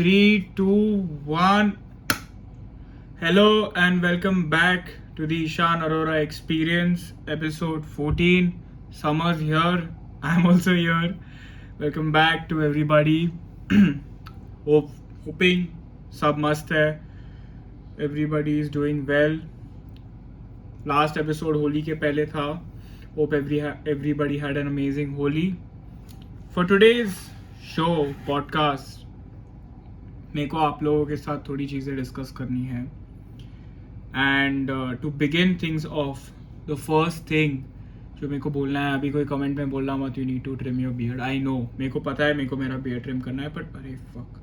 3, 2, 1. Hello and welcome back to the Ishan Arora Experience, episode 14. Summer's here. I'm also here. Welcome back to everybody. Hoping sab mast hai. Everybody is doing well. Last episode Holi ke pehle tha. Hope everybody had an amazing Holi. For today's show, podcast, मेरे को आप लोगों के साथ थोड़ी चीज़ें discuss करनी है. And to begin things off, the first thing जो मेरे को बोलना है, अभी कोई कमेंट में बोल रहा मत you need to trim your beard. I know, मेरे को पता है मेरे को मेरा बियर्ड ट्रिम करना है, बट अरे फक,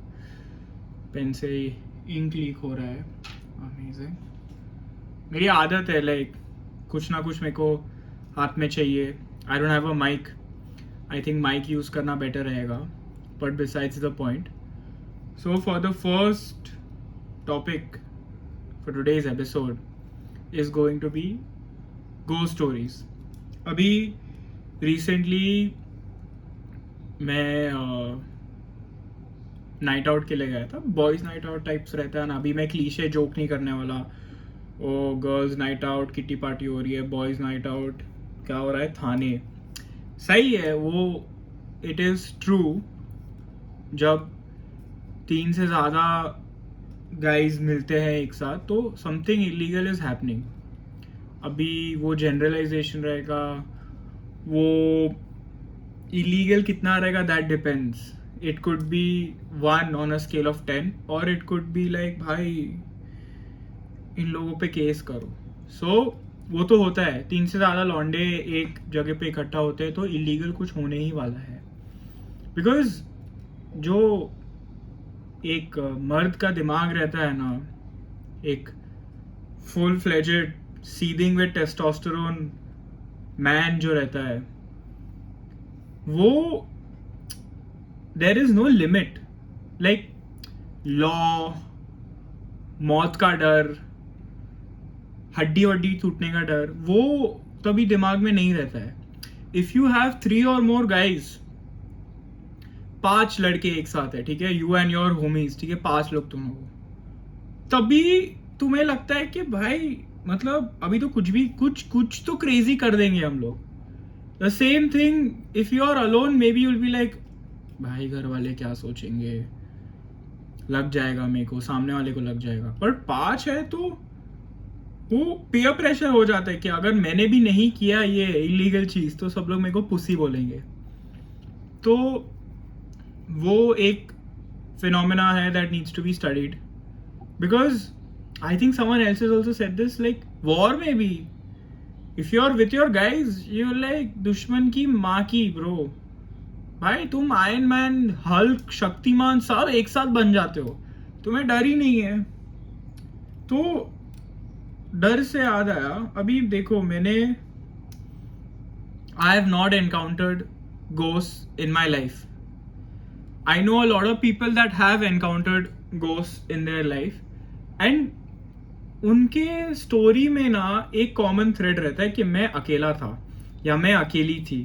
पेन से इंक लीक हो रहा है. अमेजिंग. मेरी आदत है लाइक कुछ ना कुछ मेरे को हाथ में चाहिए. I don't have a mic. I think mic use करना बेटर रहेगा, but besides the point. So for the first topic for today's episode is going to be ghost stories. अभी recently मैं नाइट आउट के लिए गया था. Boys night out types रहता है ना. अभी मैं क्लीशे जोक नहीं करने वाला. ओ girls night out, kitty party हो रही है, बॉयज़ नाइट आउट क्या हो रहा है थाने. सही है वो, इट इज़ ट्रू. जब 3 से ज़्यादा गाइज मिलते हैं एक साथ तो समथिंग इलीगल इज़ हैपनिंग. अभी वो जनरलाइजेशन रहेगा, वो इलीगल कितना रहेगा that depends. It could be 1 on a scale of 10 और इट कुड बी लाइक भाई इन लोगों पे केस करो. सो वो तो होता है. 3 से ज़्यादा लौंडे एक जगह पे इकट्ठा होते हैं तो इलीगल कुछ होने ही वाला है. बिकॉज जो एक मर्द का दिमाग रहता है ना, एक full fledged seething with testosterone man जो रहता है, वो there is no limit. Like law, मौत का डर, हड्डी वड्डी टूटने का डर, वो तभी दिमाग में नहीं रहता है. इफ यू हैव 3 और मोर गाइज, 5 लड़के एक साथ है, ठीक है, यू एंड योर होमीज, ठीक है, 5 लोग तुम हो, तभी तुम्हें लगता है कि भाई मतलब अभी तो कुछ तो क्रेजी कर देंगे हम लोग. The same thing if you are alone, maybe you'll be like भाई घर वाले क्या सोचेंगे, लग जाएगा मेरे को, सामने वाले को लग जाएगा. पर 5 है तो वो पीयर प्रेशर हो जाता है कि अगर मैंने भी नहीं किया ये इलीगल चीज तो सब लोग मेरे को पुसी बोलेंगे. तो वो एक फिनोमेना है that needs to be studied, because I think someone else has also said this, like war में भी if you're with your guys you're like दुश्मन की माँ की bro. भाई तुम आयरन मैन, हल्क, शक्तिमान सब एक साथ बन जाते हो, तुम्हें डर ही नहीं है. तो डर से याद आया, अभी देखो मैंने I have not encountered ghosts in my life. I know a lot of people that have encountered ghosts in their life, and उनके स्टोरी में ना एक कॉमन थ्रेड रहता है कि मैं अकेला था या मैं अकेली थी.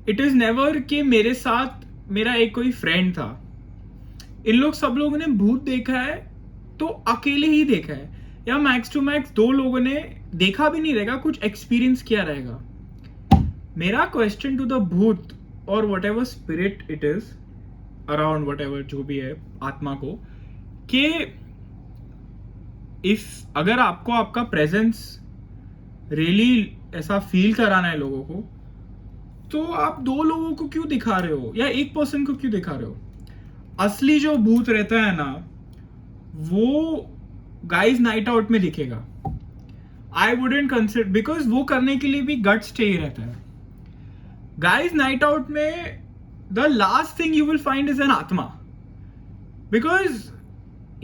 इट इज़ नेवर कि मेरे साथ मेरा एक कोई फ्रेंड था. इन लोग सब लोगों ने भूत देखा है तो अकेले ही देखा है, या मैक्स टू मैक्स 2 लोगों ने देखा भी नहीं रहेगा, कुछ एक्सपीरियंस किया रहेगा. मेरा क्वेश्चन टू द भूत और what ever spirit it is around, what ever जो भी है आत्मा को, कि इफ अगर आपको आपका प्रेजेंस रियली ऐसा फील कराना है लोगों को, तो आप 2 लोगों को क्यों दिखा रहे हो या एक पर्सन को क्यों दिखा रहे हो. असली जो भूत रहता है ना वो गाइज नाइट आउट में दिखेगा. आई वुडेंट कंसिडर, बिकॉज वो करने के लिए भी गट्स चाहिए रहता है. Guys night out में the last thing you will find is an आत्मा, because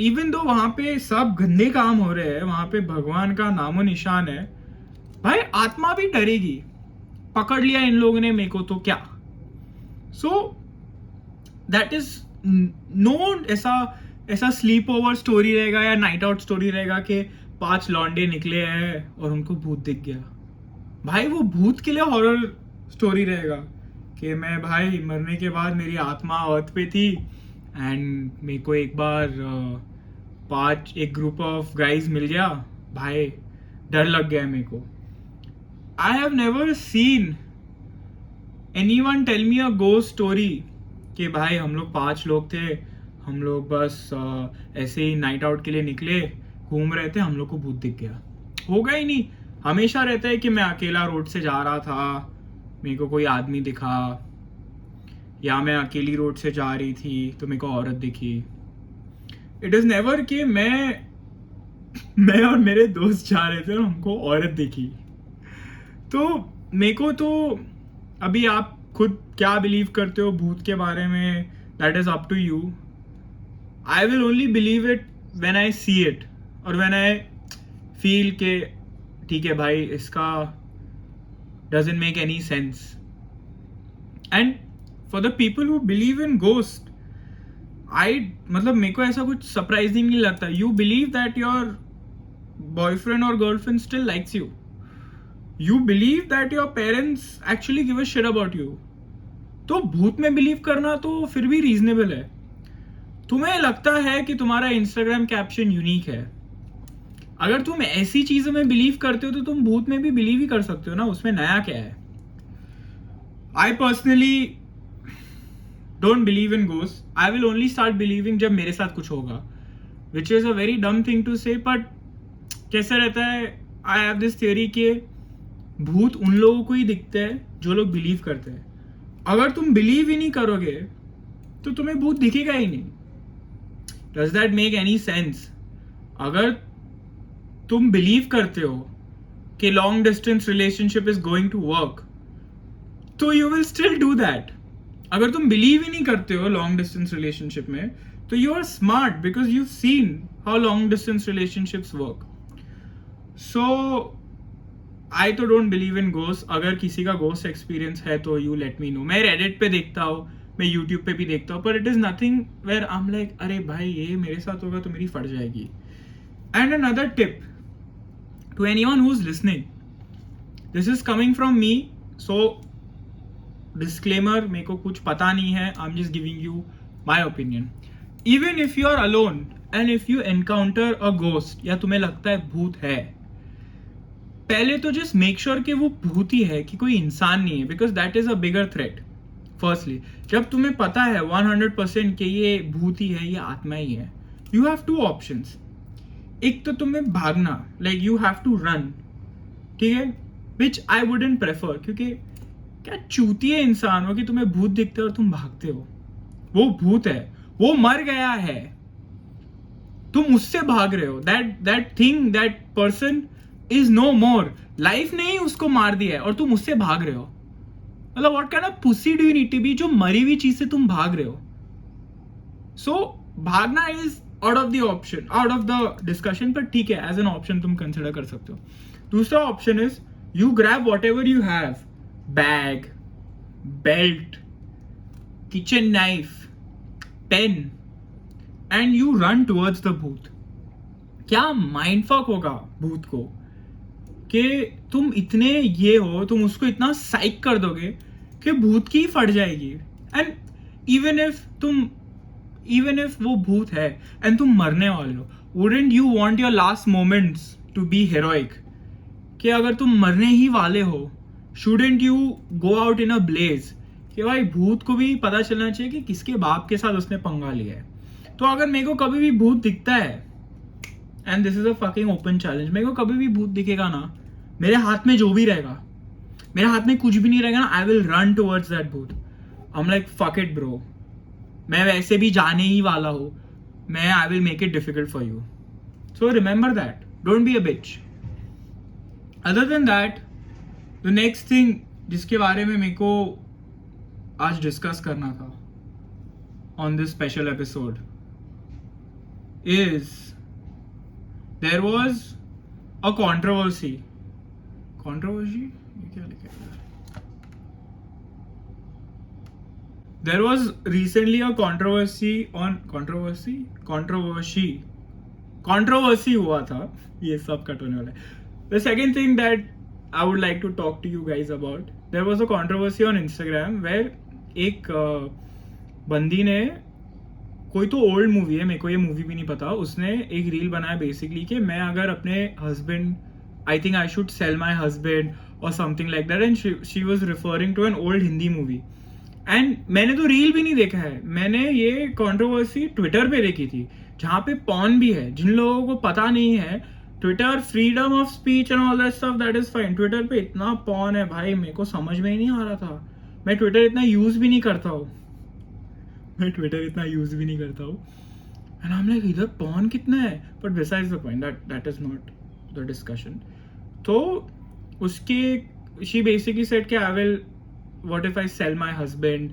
even though वहाँ पे सब गंदे काम हो रहे हैं, वहाँ पे भगवान का नामो निशान है, भाई आत्मा भी डरेगी. पकड़ लिया इन लोगों ने मेरे को तो क्या. सो दैट इज नो ऐसा स्लीप ओवर स्टोरी रहेगा या नाइट आउट स्टोरी रहेगा कि 5 लौंडे निकले हैं और उनको भूत दिख गया. भाई वो भूत के लिए हॉरर स्टोरी रहेगा कि मैं भाई मरने के बाद मेरी आत्मा अर्थ पे थी एंड मेरे को एक बार एक ग्रुप ऑफ गाइज मिल गया भाई, डर लग गया मेरे को. I have never seen anyone tell me a ghost story कि भाई हम लोग 5 लोग थे, हम लोग बस ऐसे ही नाइट आउट के लिए निकले, घूम रहे थे, हम लोग को भूत दिख गया. होगा ही नहीं. हमेशा रहता है कि मैं अकेला रोड से जा रहा था, मेरे को कोई आदमी दिखा, या मैं अकेली रोड से जा रही थी तो मेरे को औरत दिखी. इट इज़ नेवर कि मैं और मेरे दोस्त जा रहे थे और हमको औरत दिखी. तो मेरे को तो अभी आप खुद क्या बिलीव करते हो भूत के बारे में, that is up to you. I will only believe it when I see it और व्हेन आई फील के ठीक है भाई, इसका doesn't make any sense. And for the people who believe in ghost, मतलब मेरे को ऐसा कुछ सरप्राइजिंग नहीं लगता. You believe that your boyfriend और girlfriend still likes you. You believe that your parents actually give a shit about you. तो भूत में बिलीव करना तो फिर भी रीजनेबल है. तुम्हें लगता है कि तुम्हारा इंस्टाग्राम कैप्शन यूनिक है, अगर तुम ऐसी चीजों में बिलीव करते हो तो तुम भूत में भी बिलीव ही कर सकते हो ना, उसमें नया क्या है. I personally don't believe in ghost. I will only start believing जब मेरे साथ कुछ होगा, which is a very dumb thing to say. But कैसे रहता है, आई हैव दिस थियरी कि भूत उन लोगों को ही दिखते हैं जो लोग बिलीव करते हैं. अगर तुम बिलीव ही नहीं करोगे तो तुम्हें भूत दिखेगा ही नहीं. Does that make any sense? अगर तुम बिलीव करते हो कि long distance relationship is going to work, तो you will still do that. अगर तुम बिलीव ही नहीं करते हो लॉन्ग डिस्टेंस रिलेशनशिप में, तो you are smart because you seen how long distance relationships work. So I तो डोंट बिलीव इन गोस्ट. अगर किसी का गोस्ट एक्सपीरियंस है तो यू लेट मी नो. मैं रेडिट पे देखता हूँ, मैं यूट्यूब पे भी देखता हूँ, पर it is nothing where I am like अरे भाई ये मेरे साथ होगा तो मेरी फट जाएगी. And another tip to anyone who is listening, this is coming from me, so disclaimer, मेरे को कुछ पता नहीं है, I am just giving you my opinion. Even if you are alone and if you encounter a ghost, या तुम्हें लगता है भूत है, पहले तो जस्ट मेक श्योर कि वो भूत ही है, कि कोई इंसान नहीं है, because that is a bigger threat. Firstly, जब तुम्हें पता है 100% कि ये भूत ही है, ये आत्मा ही है, यू हैव 2 ऑप्शंस. एक तो तुम्हें भागना, like you have to run, ठीक है, विच आई वुडंट प्रेफर, क्योंकि क्या चूतिए इंसान हो कि तुम्हें भूत दिखते है और तुम भागते हो. वो भूत है, वो मर गया है, तुम उससे भाग रहे हो. That thing, that person is no more. Life ने ही उसको मार दिया है और तुम उससे भाग रहे हो. मतलब what kind of pussy do you need to be, जो मरी हुई चीज से तुम भाग रहे हो. सो भागना is out of the option, out of the discussion, पर ठीक है, एज एन ऑप्शन तुम कंसिडर कर सकते हो. दूसरा option is you grab whatever you have, bag, belt, kitchen knife, pen, and you run towards the bhoot. क्या माइंडफक होगा भूत को कि तुम इतने ये हो, तुम उसको इतना साइक कर दोगे कि भूत की फट जाएगी. एंड इवन इफ वो भूत है एंड तुम मरने वाले हो, wouldn't you want your last moments to be heroic? कि अगर तुम मरने ही वाले हो, shouldn't you go out in a blaze? कि भाई भूत को भी पता चलना चाहिए कि किसके बाप के साथ उसने पंगा लिया है. तो अगर मेरे को कभी भी भूत दिखता है, and this is a fucking open challenge, मेरे को कभी भी भूत दिखेगा ना, मेरे हाथ में जो भी रहेगा, मेरे हाथ में कुछ भी नहीं रहेगा ना, I will run towards that भूत. I am like fuck it bro, मैं वैसे भी जाने ही वाला हूँ, I will make it difficult for you. So remember that, don't be a bitch. Other than that, the next thing जिसके बारे में मेरे को आज डिस्कस करना था on this special episode is there was a controversy. ये क्या लिखा है? There was recently a controversy हुआ था. ये सब कट होने वाला है. The second thing that I would like to talk to you guys about, there was a controversy on Instagram where एक बंदी ने कोई तो ओल्ड मूवी है, मेरे को ये मूवी भी नहीं पता, उसने एक रील बनाया बेसिकली कि मैं अगर अपने husband, I think I should sell my husband और something like that, and she was referring to an old Hindi movie. And मैंने तो रील भी नहीं देखा है, मैंने ये कंट्रोवर्सी ट्विटर पे देखी थी, जहाँ पे पॉन भी है। जिन लोगों को पता नहीं है, Twitter freedom of speech and all that stuff, that is fine. Twitter पे इतना पॉन है भाई, मेरे को समझ में ही नहीं आ रहा था। मैं ट्विटर इतना यूज भी नहीं करता हूँ, एंड आई एम लाइक इधर पॉन कितना है, but besides the point, that is not the discussion. तो उसके शी बेसिकली सेड कि I will, what if I sell my husband,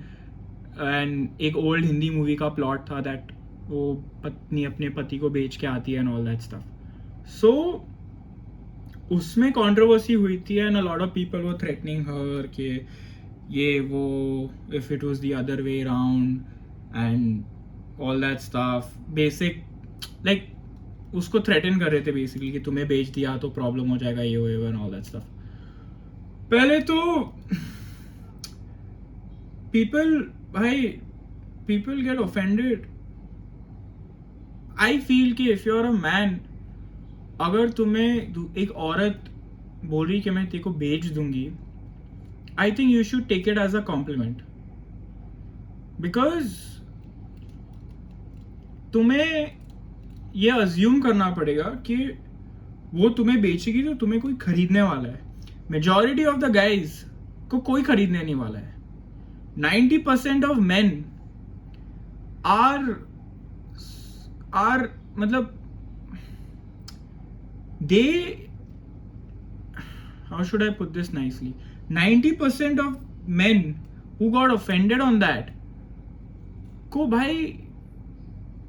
and एक ओल्ड हिंदी मूवी का प्लॉट था दैट वो पत्नी अपने पति को बेच के आती है एंड ऑल दैट स्टफ। सो उसमें कंट्रोवर्सी हुई थी and a lot of people were threatening हर कि ये वो, if it was the other way around and all that stuff, basic like उसको थ्रेटन कर रहे थे बेसिकली कि तुम्हें बेच दिया तो प्रॉब्लम हो जाएगा, ये वो एंड ऑल दैट स्टफ। पहले तो people get offended. I feel कि if you're a man, अगर तुम्हें एक औरत बोल रही कि मैं तेरे को बेच दूंगी, I think you should take it as a compliment, because तुम्हें ये अज्यूम करना पड़ेगा कि वो तुम्हें बेचेगी तो तुम्हें कोई खरीदने वाला है। मेजॉरिटी ऑफ द गाइज को कोई खरीदने नहीं वाला है। 90% ऑफ मेन आर मतलब दे, how should I put this nicely, 90% of men who got offended on that को भाई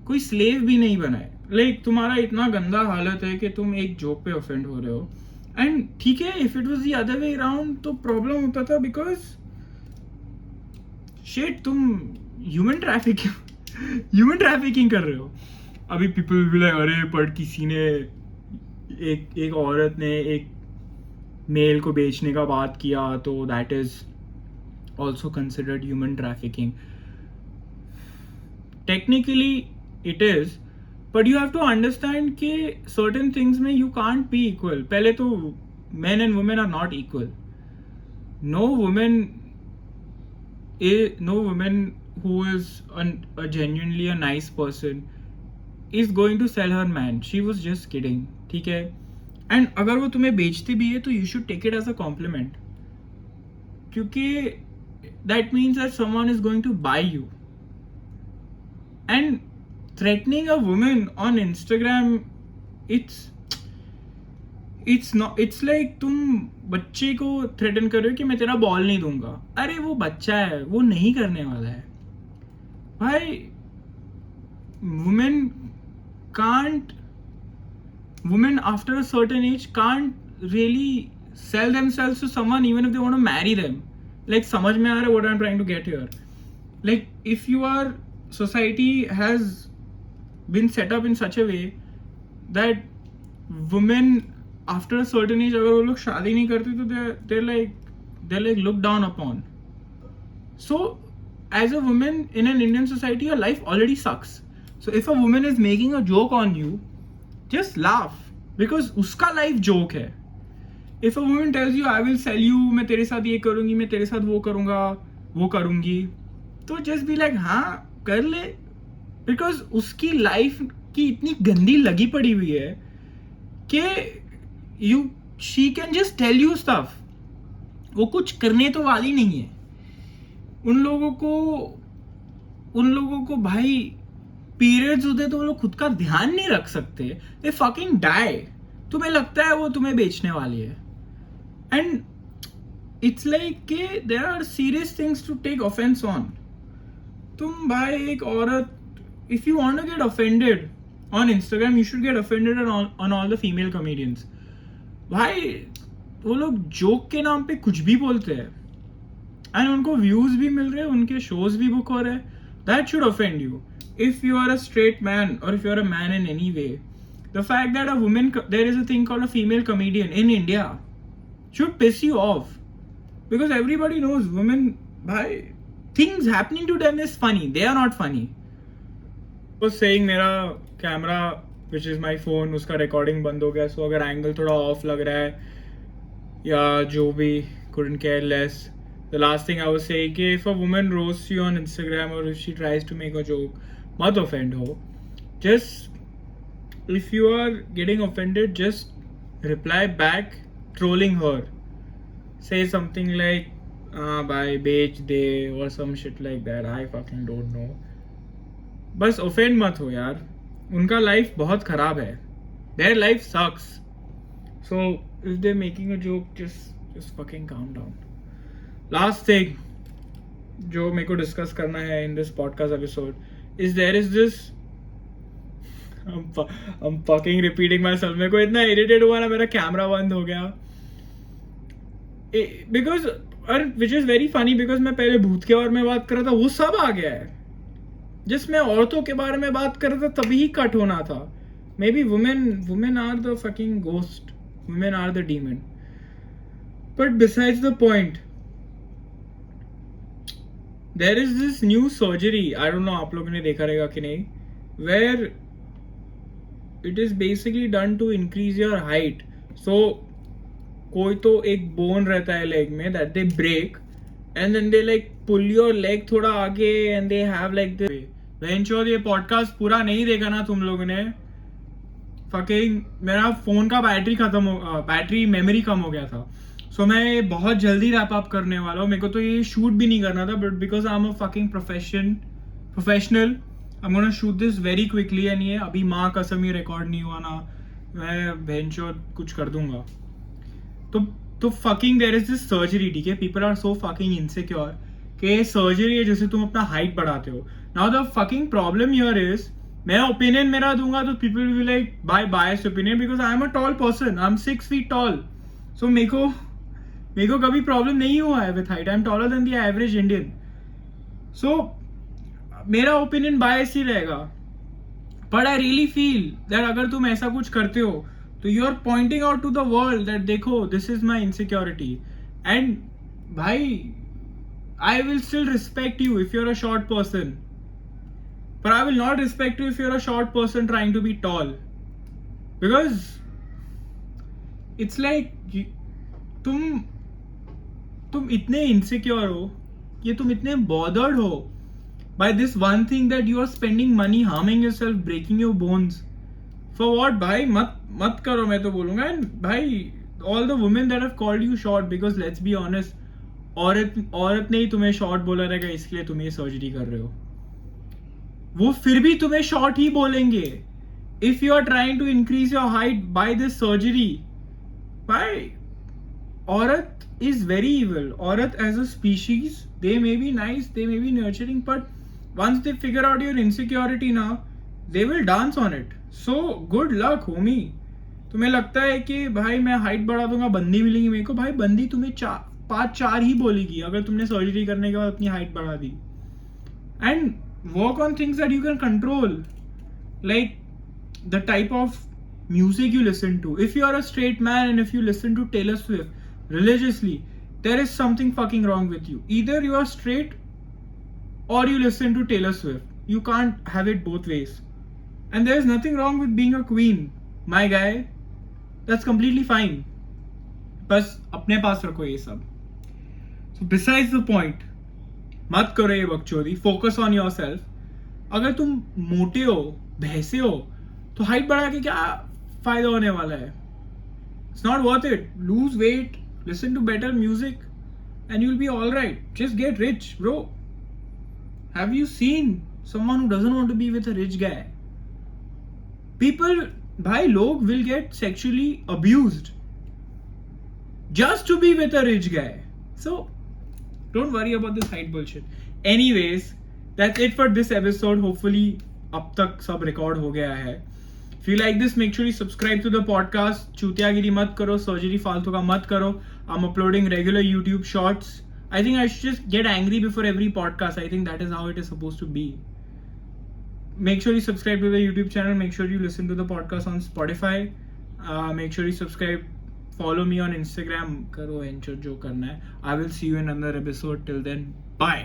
कोई स्लेव भी नहीं बनाए। लाइक तुम्हारा इतना गंदा हालत है कि तुम एक जोक पे ऑफेंड हो रहे हो, एंड ठीक है, if it was the other way around तो प्रॉब्लम होता था, बिकॉज शिट तुम ह्यूमन ट्रैफिकिंग कर रहे हो। अभी पीपल विल बी लाइक अरे पर किसी ने एक औरत ने एक मेल को बेचने का बात किया तो that is also considered human trafficking. Technically it is, but you have to understand कि सर्टेन थिंग्स में यू कांट बी इक्वल। पहले तो men and women are not equal. No woman who is a genuinely a nice person is going to sell her man. She was just kidding, ठीक है? And अगर वो तुम्हें बेचती भी है तो you should take it as a compliment, क्योंकि that means that someone is going to buy you. And threatening a woman on Instagram, it's like तुम बच्चे को थ्रेटन कर रहे हो कि मैं तेरा बॉल नहीं दूंगा। अरे वो बच्चा है, वो नहीं करने वाला है भाई। women after a certain age can't really sell themselves to someone even if they want to marry them. Like समझ में आ रहा है what I'm trying to get here? Like if your society has been set up in such a way that women after a certain age, अगर वो लोग शादी नहीं करते तो they're like looked down upon. So as a woman in an Indian society, your life already sucks. So if a woman is making a joke on you, just laugh, because उसका life joke है. If a woman tells you I will sell you, मैं तेरे साथ ये करूँगी, मैं तेरे साथ वो करूँगा, वो करूँगी, तो just be like हाँ कर ले, because उसकी life की इतनी गंदी लगी पड़ी हुई है कि she can just tell you stuff. वो कुछ करने तो वाली नहीं है। उन लोगों को भाई पीरियड्स होते तो वो लोग खुद का ध्यान नहीं रख सकते, they fucking die. तुम्हें लगता है वो तुम्हें बेचने वाली है, and it's like कि there are serious things to take offense on. तुम भाई एक औरत, if you want to get offended on Instagram, you should get offended on all the female comedians. भाई वो लोग जोक के नाम पे कुछ भी बोलते हैं एंड उनको व्यूज भी मिल रहे हैं, उनके शोज भी बुक हो रहे हैं. That should offend you. If you are a straight man or if you are a man in any way, the fact that there is a thing called a female comedian in India should piss you off, because everybody knows women, things happening to them is funny. They are not funny. was saying मेरा camera which is my phone उसका recording बंद हो गया, सो अगर angle थोड़ा of लग रहा है या जो भी, couldn't care less. The last thing I was saying कि if a woman roasts you on Instagram or if she tries to make a joke, मत offend हो. Just if you are getting offended, just reply back trolling her. Say something like bye बेच दे or some shit like that. I fucking don't know. बस offend मत हो यार, उनका life बहुत खराब है. Their life sucks. So if they're making a joke, just fucking calm down. Last thing जो मेरे को डिस्कस करना है in this podcast episode is there is this I'm fucking repeating myself. मेरे को इतना irritate हुआ ना, मेरा कैमरा बंद हो गया because which is very funny because मैं पहले भूत के बारे में बात कर रहा था, वो सब आ गया है. जिस मैं औरतों के बारे में बात कर रहा था तभी ही कट होना था. May be women are the fucking ghost, women are the demon. But besides the point, there is this new surgery, I don't know आप लोगों ने देखा रहेगा कि नहीं, where it is basically done to increase your height. So कोई तो एक bone रहता है leg में that they break and then they like pull your leg थोड़ा आगे and they have like the venture. ये पॉडकास्ट पूरा नहीं देखा ना तुम लोगों ने, फकिंग मेरा फोन का बैटरी मेमोरी कम हो गया था. सो मैं बहुत जल्दी रैप अप करने वाला हूँ. मेरे को तो ये शूट भी नहीं करना था, but because I am a fucking professional I am gonna shoot this very quickly. And ये अभी माँ कसम ये रिकॉर्ड नहीं हुआ ना, मैं वेंचर कुछ कर दूंगा. तो fucking there is this surgery, ठीक है. People are so fucking insecure कि सर्जरी है जैसे तुम अपना हाइट बढ़ाते हो. Now the fucking problem here is, मैं ओपिनियन मेरा दूंगा तो people will be like bi biased opinion because I am a tall person, I am 6 feet tall. So मेरे को कभी प्रॉब्लम नहीं हुआ है with height. I am taller than the average Indian. So मेरा ओपिनियन बायस ही रहेगा. But I really feel that अगर तुम ऐसा कुछ करते हो तो you are pointing out to the world that देखो this is my insecurity. And भाई I will still respect you if you're a short person, but I will not respect you if you're a short person trying to be tall, because it's like तुम इतने insecure हो, ये तुम इतने bothered हो by this one thing that you are spending money harming yourself, breaking your bones for what? भाई मत करो, मैं तो बोलूँगा. And भाई all the women that have called you short, because let's be honest, औरत ने ही तुम्हें शॉर्ट बोला रहेगा इसलिए तुम ये सर्जरी कर रहे हो, वो फिर भी तुम्हें शॉर्ट ही बोलेंगे. If you are trying to increase your height by this surgery, भाई औरत इज वेरी इविल. औरत as a species, they may be nice, they may be nurturing, but once they figure out your insecurity ना, they will dance on it. So good luck homie. तुम्हें लगता है कि भाई मैं हाइट बढ़ा दूंगा बंदी मिलेगी मेरे को, भाई बंदी तुम्हें 5-4 ही बोलेगी अगर तुमने सर्जरी करने के बाद अपनी हाइट बढ़ा दी. And work on things that you can control, like the type of music you listen to. If you are a straight man and if you listen to Taylor Swift religiously, there is something fucking wrong with you. Either you are straight or you listen to Taylor Swift. You can't have it both ways. And there is nothing wrong with being a queen, my guy. That's completely fine. बस अपने पास रखो ये सब. So besides the point, मत करो ये बकचोदी. Focus on yourself. अगर तुम मोटे हो, भैंसे हो, तो हाइट बढ़ा के क्या फायदा होने वाला है? It's not worth it. Lose weight, listen to better music, and you'll be all right. Just get rich, bro. Have you seen someone who doesn't want to be with a rich guy? People, bhai, log will get sexually abused just to be with a rich guy. So, don't worry about this height bullshit. Anyways, that's it for this episode. Hopefully, अब तक सब record हो गया है. If you like this, make sure you subscribe to the podcast. चूतियागिरी मत करो, surgery फालतू का मत करो. I'm uploading regular YouTube shorts. I think I should just get angry before every podcast. I think that is how it is supposed to be. Make sure you subscribe to the YouTube channel. Make sure you listen to the podcast on Spotify. Make sure you subscribe. Follow me on Instagram. करो anchor जो करना है. I will see you in another episode. Till then, bye.